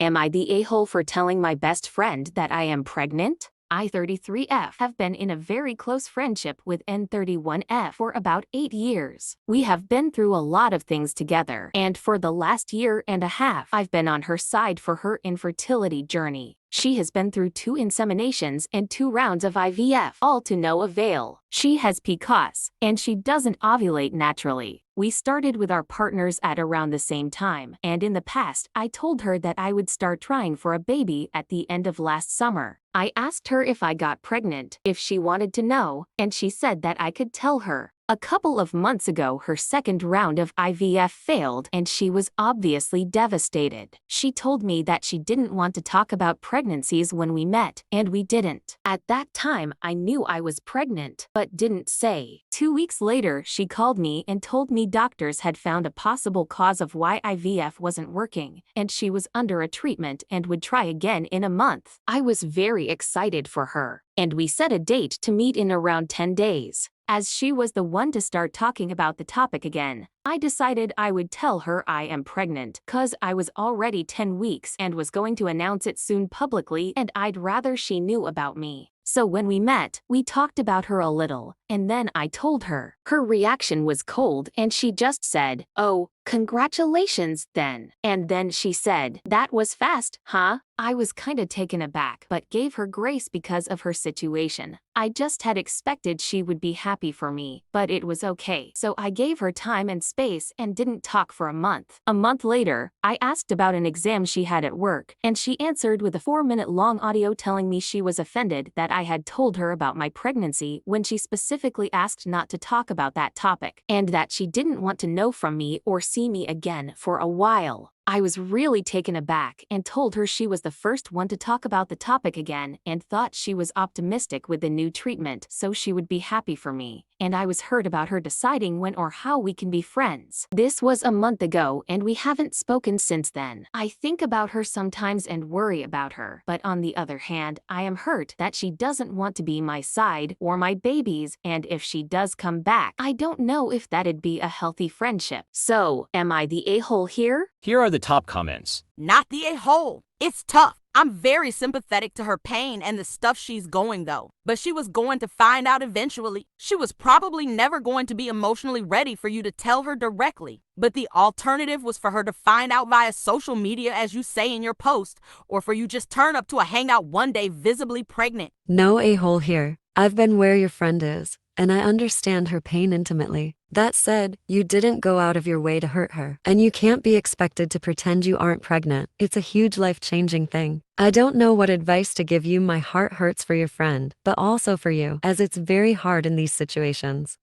Am I the a-hole for telling my best friend that I am pregnant? I, 33F, have been in a very close friendship with N31F for about 8 years. We have been through a lot of things together, and for the last year and a half, I've been on her side for her infertility journey. She has been through 2 inseminations and 2 rounds of IVF, all to no avail. She has PCOS, and she doesn't ovulate naturally. We started with our partners at around the same time, and in the past, I told her that I would start trying for a baby at the end of last summer. I asked her if I got pregnant, if she wanted to know, and she said that I could tell her. A couple of months ago, her second round of IVF failed, and she was obviously devastated. She told me that she didn't want to talk about pregnancies when we met, and we didn't. At that time, I knew I was pregnant, but didn't say. 2 weeks later, she called me and told me doctors had found a possible cause of why IVF wasn't working, and she was under a treatment and would try again in a month. I was very excited for her, and we set a date to meet in around 10 days. As she was the one to start talking about the topic again, I decided I would tell her I am pregnant, cause I was already 10 weeks and was going to announce it soon publicly, and I'd rather she knew about me. So when we met, we talked about her a little, and then I told her. Her reaction was cold, and she just said, "Oh, congratulations then." And then she said, "That was fast, huh?" I was kinda taken aback, but gave her grace because of her situation. I just had expected she would be happy for me, but it was okay. So I gave her time and space and didn't talk for a month. A month later, I asked about an exam she had at work, and she answered with a 4-minute-long audio telling me she was offended that I had told her about my pregnancy when she specifically asked not to talk about that topic, and that she didn't want to know from me or see me again for a while. I was really taken aback and told her she was the first one to talk about the topic again and thought she was optimistic with the new treatment so she would be happy for me, and I was hurt about her deciding when or how we can be friends. This was a month ago and we haven't spoken since then. I think about her sometimes and worry about her, but on the other hand, I am hurt that she doesn't want to be my side or my babies, and if she does come back, I don't know if that'd be a healthy friendship. So, am I the a-hole here? Here are the top comments. Not the a-hole. It's tough. I'm very sympathetic to her pain and the stuff she's going though. But she was going to find out eventually. She was probably never going to be emotionally ready for you to tell her directly. But the alternative was for her to find out via social media, as you say in your post, or for you just turn up to a hangout one day visibly pregnant. No a-hole here. I've been where your friend is, and I understand her pain intimately. That said, you didn't go out of your way to hurt her, and you can't be expected to pretend you aren't pregnant. It's a huge life-changing thing. I don't know what advice to give you. My heart hurts for your friend, but also for you, as it's very hard in these situations.